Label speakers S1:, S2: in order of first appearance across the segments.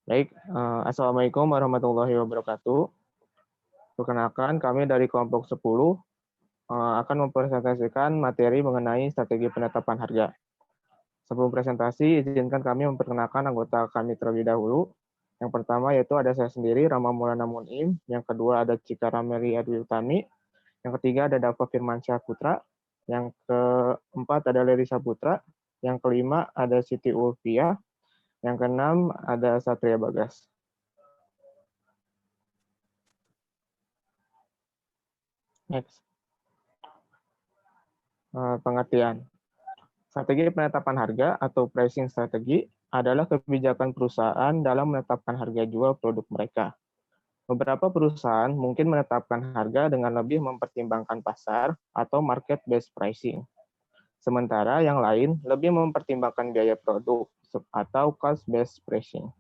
S1: Baik, Assalamualaikum warahmatullahi wabarakatuh. Perkenalkan, kami dari kelompok 10 akan mempresentasikan materi mengenai strategi penetapan harga. Sebelum presentasi, izinkan kami memperkenalkan anggota kami terlebih dahulu. Yang pertama yaitu ada saya sendiri, Rama Maulana Mun'im. Yang kedua ada Cika Rameli Adwi Utami. Yang ketiga ada Dava Firmansyah Putra. Yang keempat ada Leri Saputra. Yang kelima ada Siti Ulfiah. Yang keenam ada Satria Bagas. Next. Pengertian. Strategi penetapan harga atau pricing strategi adalah kebijakan perusahaan dalam menetapkan harga jual produk mereka. Beberapa perusahaan mungkin menetapkan harga dengan lebih mempertimbangkan pasar atau market-based pricing. Sementara yang lain lebih mempertimbangkan biaya produk atau cost-based pricing.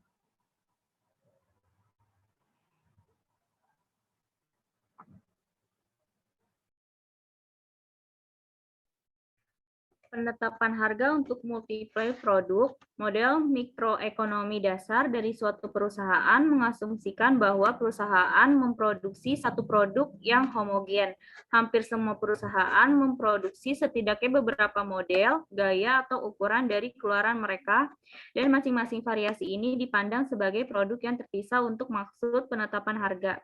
S2: Penetapan harga untuk multiple produk, model mikroekonomi dasar dari suatu perusahaan mengasumsikan bahwa perusahaan memproduksi satu produk yang homogen. Hampir semua perusahaan memproduksi setidaknya beberapa model, gaya, atau ukuran dari keluaran mereka, dan masing-masing variasi ini dipandang sebagai produk yang terpisah untuk maksud penetapan harga.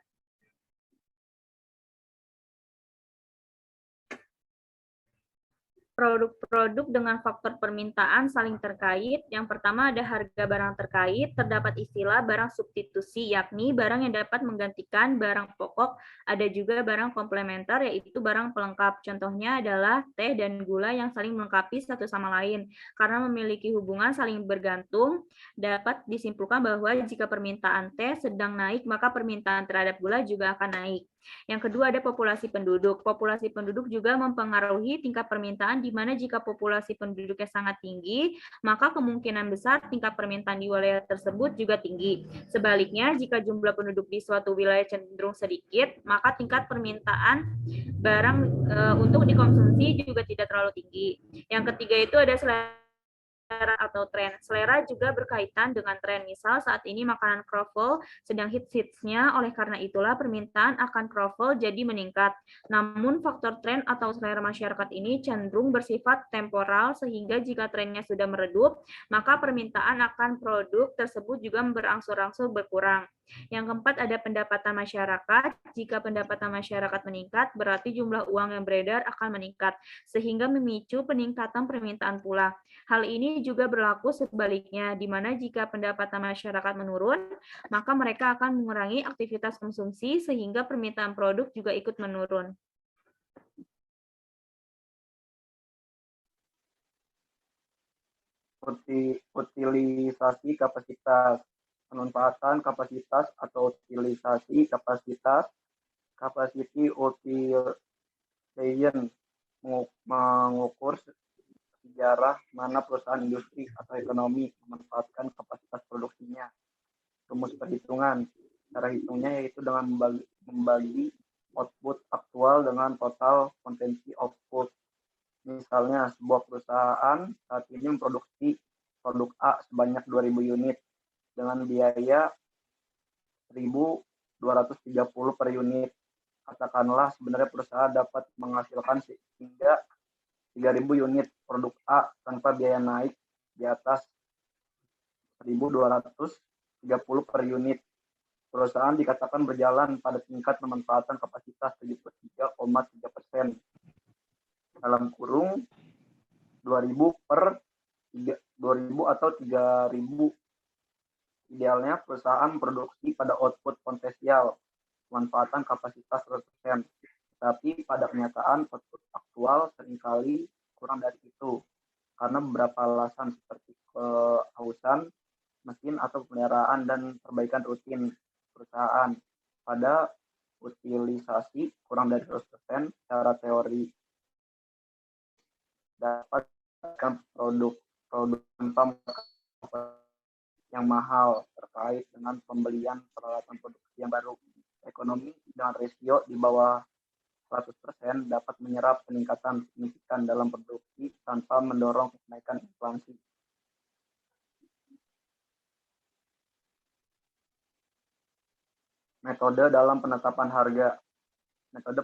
S2: Produk-produk dengan faktor permintaan saling terkait. Yang pertama ada harga barang terkait, terdapat istilah barang substitusi, yakni barang yang dapat menggantikan barang pokok. Ada juga barang komplementer, yaitu barang pelengkap. Contohnya adalah teh dan gula yang saling melengkapi satu sama lain. Karena memiliki hubungan saling bergantung, dapat disimpulkan bahwa jika permintaan teh sedang naik, maka permintaan terhadap gula juga akan naik. Yang kedua ada populasi penduduk. Populasi penduduk juga mempengaruhi tingkat permintaan, di mana jika populasi penduduknya sangat tinggi, maka kemungkinan besar tingkat permintaan di wilayah tersebut juga tinggi. Sebaliknya, jika jumlah penduduk di suatu wilayah cenderung sedikit, maka tingkat permintaan barang untuk dikonsumsi juga tidak terlalu tinggi. Yang ketiga itu ada selera atau tren. Selera juga berkaitan dengan tren. Misal saat ini makanan kroffel sedang hits-hitsnya, oleh karena itulah permintaan akan kroffel jadi meningkat. Namun faktor tren atau selera masyarakat ini cenderung bersifat temporal, sehingga jika trennya sudah meredup, maka permintaan akan produk tersebut juga berangsur-angsur berkurang. Yang keempat ada pendapatan masyarakat. Jika pendapatan masyarakat meningkat, berarti jumlah uang yang beredar akan meningkat, sehingga memicu peningkatan permintaan pula. Hal ini juga berlaku sebaliknya, di mana jika pendapatan masyarakat menurun, maka mereka akan mengurangi aktivitas konsumsi sehingga permintaan produk juga ikut menurun.
S3: Utilisasi kapasitas, pemanfaatan kapasitas atau utilisasi kapasitas, capacity utilization, mengukur sejarah mana perusahaan industri atau ekonomi memanfaatkan kapasitas produksinya. Rumus perhitungan, cara hitungnya yaitu dengan membagi output aktual dengan total potensi output. Misalnya, sebuah perusahaan saat ini memproduksi produk A sebanyak 2.000 unit dengan biaya 1.230 per unit. Katakanlah sebenarnya perusahaan dapat menghasilkan hingga 3.000 unit produk A tanpa biaya naik di atas 1.230 per unit. Perusahaan dikatakan berjalan pada tingkat pemanfaatan kapasitas 73,3%. Dalam kurung 2.000 per 2.000 atau 3.000. Idealnya perusahaan produksi pada output potensial pemanfaatan kapasitas 100%. Tapi pada kenyataan output aktual seringkali kurang dari itu karena beberapa alasan seperti kehausan mesin atau pemeliharaan dan perbaikan rutin perusahaan. Pada utilisasi kurang dari 100% secara teori dapatkan produk yang mahal terkait dengan pembelian peralatan produksi yang baru. Ekonomi dengan rasio di bawah 100% dapat menyerap peningkatan signifikan dalam produksi tanpa mendorong kenaikan inflasi. Metode dalam penetapan harga. Metode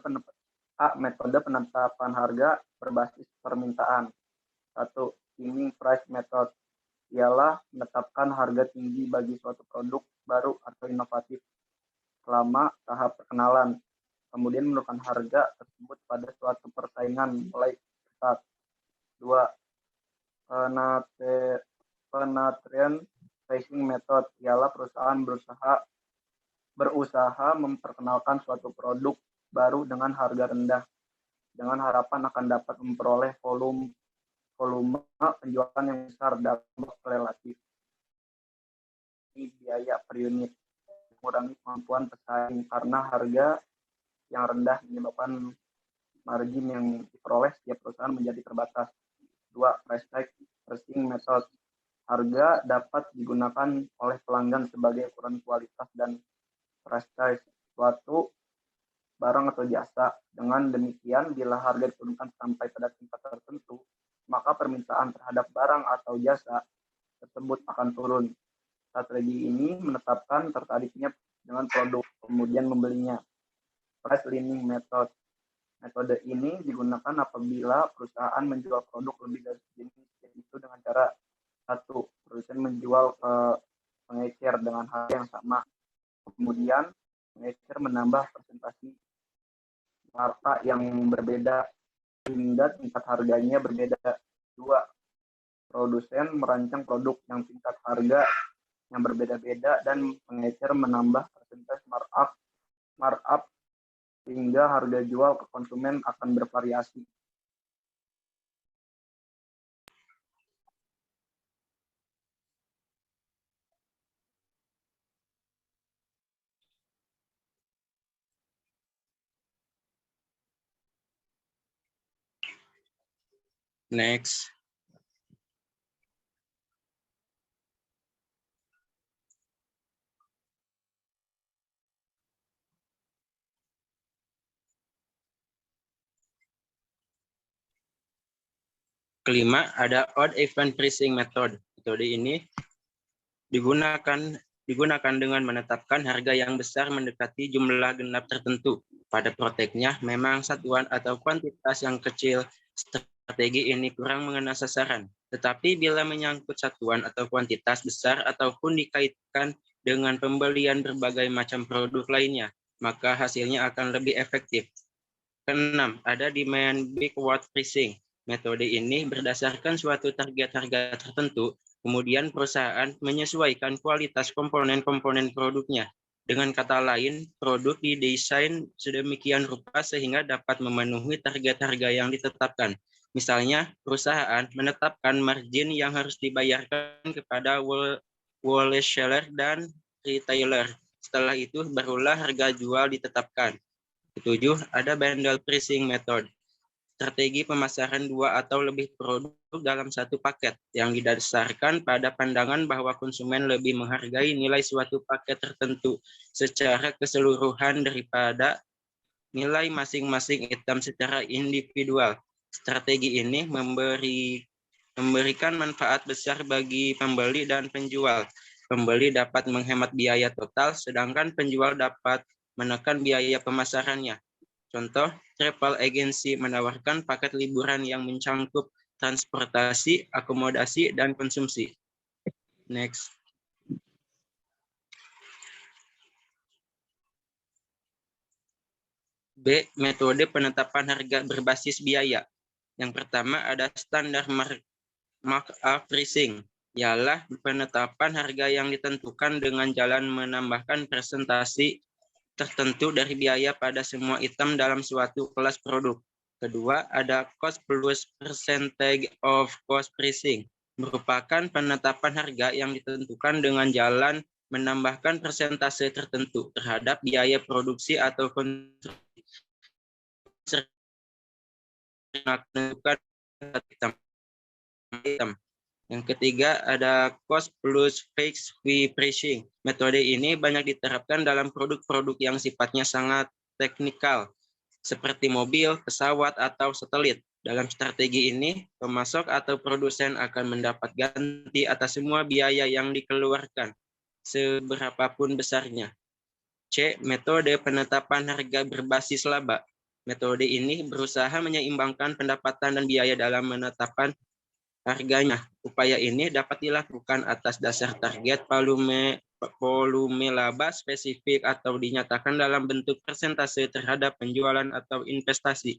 S3: penetapan harga berbasis permintaan. 1. Skimming price method ialah menetapkan harga tinggi bagi suatu produk baru atau inovatif selama tahap perkenalan, kemudian menentukan harga tersebut pada suatu persaingan mulai start. 2. Penetrant pricing method ialah perusahaan berusaha memperkenalkan suatu produk baru dengan harga rendah dengan harapan akan dapat memperoleh volume penjualan yang besar dalam waktu relatif. Ini biaya per unit, mengurangi kemampuan pesaing karena harga yang rendah menyebabkan margin yang diperoleh setiap perusahaan menjadi terbatas. 2. Price tag pricing method. Harga dapat digunakan oleh pelanggan sebagai ukuran kualitas dan price suatu barang atau jasa. Dengan demikian, bila harga diturunkan sampai pada tingkat tertentu, maka permintaan terhadap barang atau jasa tersebut akan turun. Strategi ini menetapkan tertariknya dengan produk, kemudian membelinya. Price lining method. Metode ini digunakan apabila perusahaan menjual produk lebih dari sejenis, yaitu dengan cara 1. Perusahaan menjual ke pengecer dengan harga yang sama. Kemudian pengecer menambah presentasi marka yang berbeda sehingga tingkat harganya berbeda. 2. Produsen merancang produk yang tingkat harga yang berbeda-beda dan pengecer menambah persentase markup sehingga harga jual ke konsumen akan bervariasi.
S4: Next. Kelima, ada odd even pricing method. Metode ini digunakan dengan menetapkan harga yang besar mendekati jumlah genap tertentu. Pada prakteknya, memang satuan atau kuantitas yang kecil, strategi ini kurang mengena sasaran. Tetapi bila menyangkut satuan atau kuantitas besar ataupun dikaitkan dengan pembelian berbagai macam produk lainnya, maka hasilnya akan lebih efektif. Keenam, ada demand backward pricing. Metode ini berdasarkan suatu target harga tertentu, kemudian perusahaan menyesuaikan kualitas komponen-komponen produknya. Dengan kata lain, produk didesain sedemikian rupa sehingga dapat memenuhi target harga yang ditetapkan. Misalnya, perusahaan menetapkan margin yang harus dibayarkan kepada wholesaler dan retailer. Setelah itu, barulah harga jual ditetapkan. 7. Ada bundle pricing method. Strategi pemasaran 2 atau lebih produk dalam satu paket yang didasarkan pada pandangan bahwa konsumen lebih menghargai nilai suatu paket tertentu secara keseluruhan daripada nilai masing-masing item secara individual. Strategi ini memberikan manfaat besar bagi pembeli dan penjual. Pembeli dapat menghemat biaya total, sedangkan penjual dapat menekan biaya pemasarannya. Contoh, travel agency menawarkan paket liburan yang mencangkup transportasi, akomodasi, dan konsumsi. Next. B. Metode penetapan harga berbasis biaya. Yang pertama ada standar markup pricing, ialah penetapan harga yang ditentukan dengan jalan menambahkan presentasi tertentu dari biaya pada semua item dalam suatu kelas produk. Kedua, ada cost plus percentage of cost pricing, merupakan penetapan harga yang ditentukan dengan jalan menambahkan persentase tertentu terhadap biaya produksi atau konstruksi. Yang ketiga ada cost plus fixed fee pricing. Metode ini banyak diterapkan dalam produk-produk yang sifatnya sangat teknikal, seperti mobil, pesawat, atau satelit. Dalam strategi ini, pemasok atau produsen akan mendapat ganti atas semua biaya yang dikeluarkan, seberapapun besarnya. C. Metode penetapan harga berbasis laba. Metode ini berusaha menyeimbangkan pendapatan dan biaya dalam menetapkan harganya. Upaya ini dapat dilakukan atas dasar target volume laba spesifik atau dinyatakan dalam bentuk persentase terhadap penjualan atau investasi.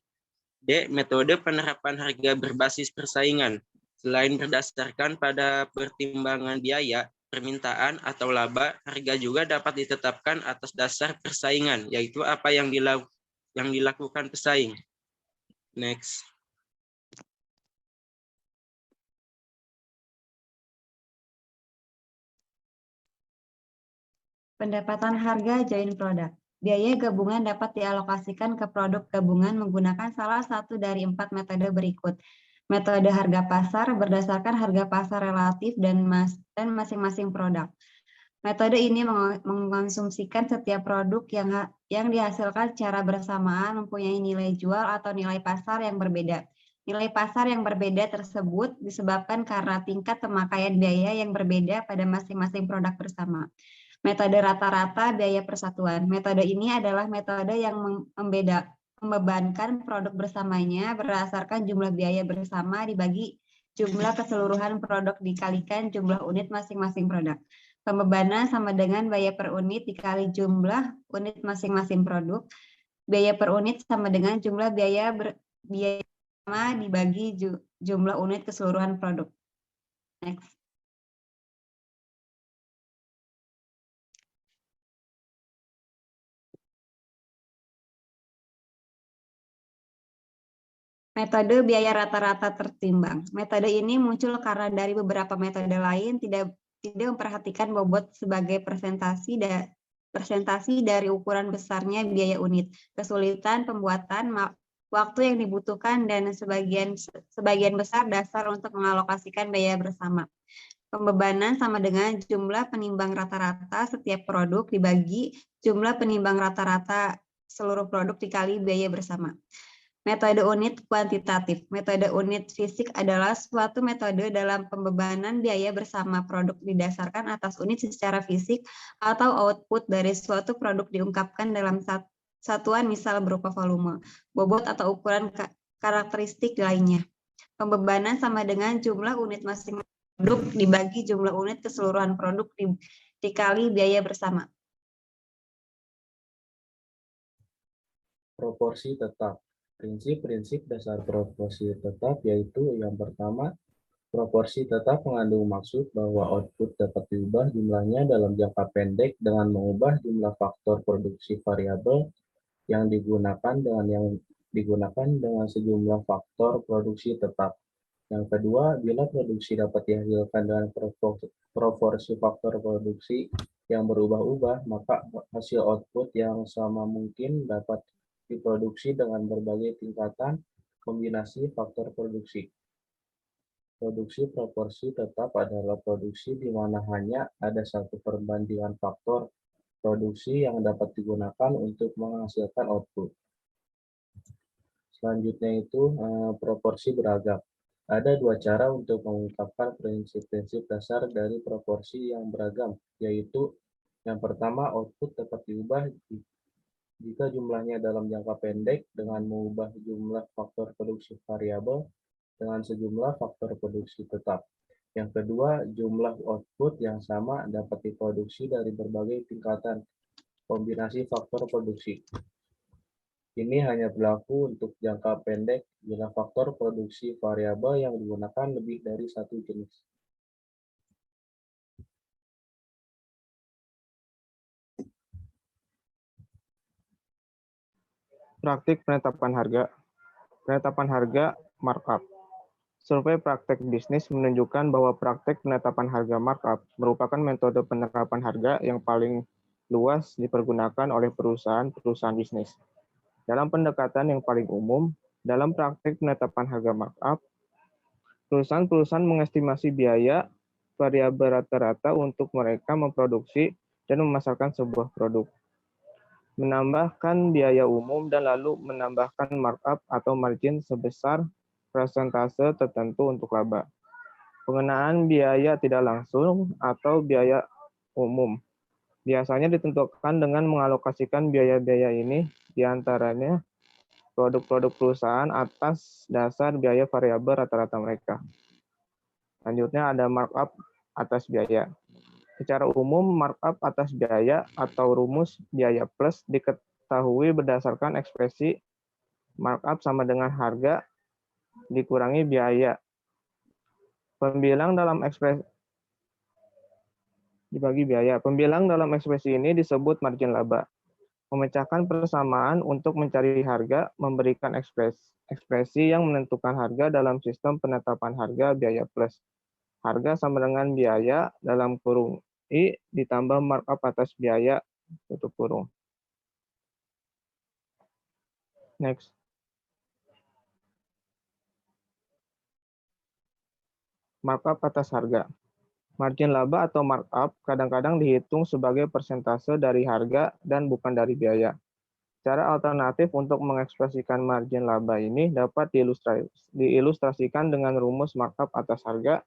S4: D. Metode penerapan harga berbasis persaingan. Selain berdasarkan pada pertimbangan biaya, permintaan, atau laba, harga juga dapat ditetapkan atas dasar persaingan, yaitu apa yang dilakukan pesaing. Next.
S5: Pendapatan harga joint product. Biaya gabungan dapat dialokasikan ke produk gabungan menggunakan salah satu dari 4 metode berikut. Metode harga pasar berdasarkan harga pasar relatif dan masing-masing produk. Metode ini mengkonsumsikan setiap produk yang dihasilkan secara bersamaan mempunyai nilai jual atau nilai pasar yang berbeda. Nilai pasar yang berbeda tersebut disebabkan karena tingkat pemakaian biaya yang berbeda pada masing-masing produk bersama. Metode rata-rata biaya persatuan. Metode ini adalah metode yang membebankan produk bersamanya berdasarkan jumlah biaya bersama dibagi jumlah keseluruhan produk dikalikan jumlah unit masing-masing produk. Pembebanan sama dengan biaya per unit dikali jumlah unit masing-masing produk. Biaya per unit sama dengan jumlah biaya bersama dibagi jumlah unit keseluruhan produk. Next. Metode biaya rata-rata tertimbang. Metode ini muncul karena dari beberapa metode lain tidak memperhatikan bobot sebagai presentasi dari ukuran besarnya biaya unit, kesulitan pembuatan, waktu yang dibutuhkan, dan sebagian besar dasar untuk mengalokasikan biaya bersama. Pembebanan sama dengan jumlah penimbang rata-rata setiap produk dibagi jumlah penimbang rata-rata seluruh produk dikali biaya bersama. Metode unit kuantitatif. Metode unit fisik adalah suatu metode dalam pembebanan biaya bersama produk didasarkan atas unit secara fisik atau output dari suatu produk diungkapkan dalam satuan misal berupa volume, bobot atau ukuran karakteristik lainnya. Pembebanan sama dengan jumlah unit masing-masing produk dibagi jumlah unit keseluruhan produk dikali biaya bersama.
S6: Proporsi tetap. Prinsip-prinsip dasar proporsi tetap yaitu yang pertama, proporsi tetap mengandung maksud bahwa output dapat diubah jumlahnya dalam jangka pendek dengan mengubah jumlah faktor produksi variabel yang digunakan dengan sejumlah faktor produksi tetap. Yang kedua, bila produksi dapat dihasilkan dengan proporsi faktor produksi yang berubah-ubah, maka hasil output yang sama mungkin dapat diproduksi dengan berbagai tingkatan kombinasi faktor produksi. Produksi proporsi tetap adalah produksi di mana hanya ada satu perbandingan faktor produksi yang dapat digunakan untuk menghasilkan output. Selanjutnya itu proporsi beragam. Ada dua cara untuk mengungkapkan prinsip-prinsip dasar dari proporsi yang beragam, yaitu yang pertama, output dapat diubah jika jumlahnya dalam jangka pendek dengan mengubah jumlah faktor produksi variabel dengan sejumlah faktor produksi tetap. Yang kedua, jumlah output yang sama dapat diproduksi dari berbagai tingkatan kombinasi faktor produksi. Ini hanya berlaku untuk jangka pendek bila faktor produksi variabel yang digunakan lebih dari satu jenis.
S1: Praktik penetapan harga. Penetapan harga markup. Survei praktek bisnis menunjukkan bahwa praktek penetapan harga markup merupakan metode penerapan harga yang paling luas dipergunakan oleh perusahaan-perusahaan bisnis. Dalam pendekatan yang paling umum, dalam praktek penetapan harga markup, perusahaan-perusahaan mengestimasi biaya variabel rata-rata untuk mereka memproduksi dan memasarkan sebuah produk, menambahkan biaya umum, dan lalu menambahkan markup atau margin sebesar persentase tertentu untuk laba. Pengenaan biaya tidak langsung atau biaya umum Biasanya ditentukan dengan mengalokasikan biaya-biaya ini diantaranya produk-produk perusahaan atas dasar biaya variabel rata-rata mereka. Selanjutnya ada markup atas biaya. Secara umum, markup atas biaya atau rumus biaya plus diketahui berdasarkan ekspresi markup sama dengan harga dikurangi biaya. Pembilang dalam ekspresi dibagi biaya. Pembilang dalam ekspresi ini disebut margin laba. Memecahkan persamaan untuk mencari harga memberikan ekspresi yang menentukan harga dalam sistem penetapan harga biaya plus. Harga sama dengan biaya dalam kurung I ditambah markup atas biaya tutup kurung. Next. Markup atas harga. Margin laba atau markup kadang-kadang dihitung sebagai persentase dari harga dan bukan dari biaya. Cara alternatif untuk mengekspresikan margin laba ini dapat diilustrasikan dengan rumus markup atas harga.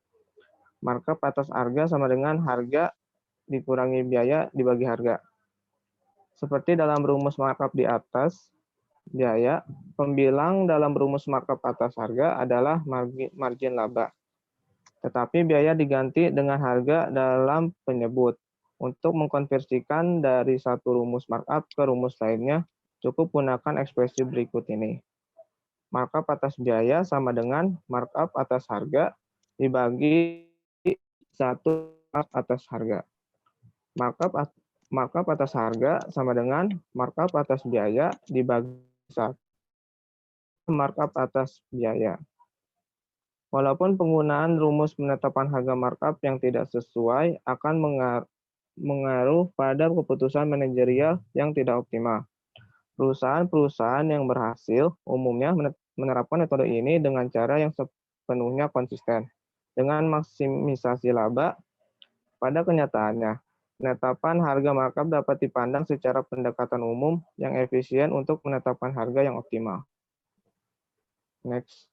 S1: Markup atas harga sama dengan harga dikurangi biaya dibagi harga. Seperti dalam rumus markup di atas, biaya, pembilang dalam rumus markup atas harga adalah margin laba. Tetapi biaya diganti dengan harga dalam penyebut. Untuk mengkonversikan dari satu rumus markup ke rumus lainnya, cukup gunakan ekspresi berikut ini. Markup atas biaya sama dengan markup atas harga dibagi 1 atas harga. Markup atas harga sama dengan markup atas biaya dibagi 1 markup atas biaya. Walaupun penggunaan rumus penetapan harga markup yang tidak sesuai akan mengaruh pada keputusan manajerial yang tidak optimal. Perusahaan-perusahaan yang berhasil umumnya menerapkan metode ini dengan cara yang sepenuhnya konsisten. Dengan maksimisasi laba, pada kenyataannya, penetapan harga markup dapat dipandang secara pendekatan umum yang efisien untuk menetapkan harga yang optimal. Next.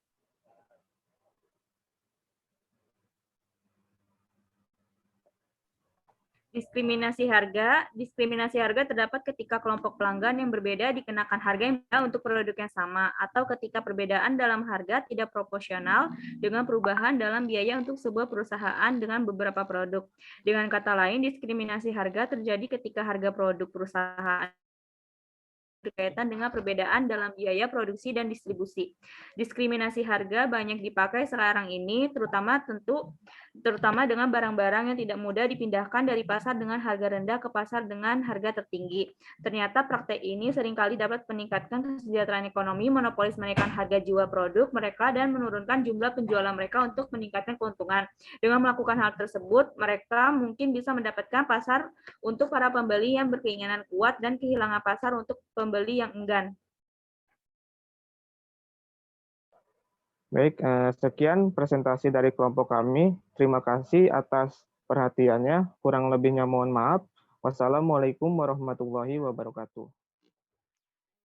S2: Diskriminasi harga terdapat ketika kelompok pelanggan yang berbeda dikenakan harga yang berbeda untuk produk yang sama, atau ketika perbedaan dalam harga tidak proporsional dengan perubahan dalam biaya untuk sebuah perusahaan dengan beberapa produk. Dengan kata lain, diskriminasi harga terjadi ketika harga produk perusahaan berkaitan dengan perbedaan dalam biaya produksi dan distribusi. Diskriminasi harga banyak dipakai sekarang ini, terutama dengan barang-barang yang tidak mudah dipindahkan dari pasar dengan harga rendah ke pasar dengan harga tertinggi. Ternyata praktek ini seringkali dapat meningkatkan kesejahteraan ekonomi, monopolis menaikkan harga jiwa produk mereka, dan menurunkan jumlah penjualan mereka untuk meningkatkan keuntungan. Dengan melakukan hal tersebut, mereka mungkin bisa mendapatkan pasar untuk para pembeli yang berkeinginan kuat dan kehilangan pasar untuk pembeli yang enggan.
S1: Baik, sekian presentasi dari kelompok kami. Terima kasih atas perhatiannya. Kurang lebihnya mohon maaf. Wassalamualaikum warahmatullahi wabarakatuh.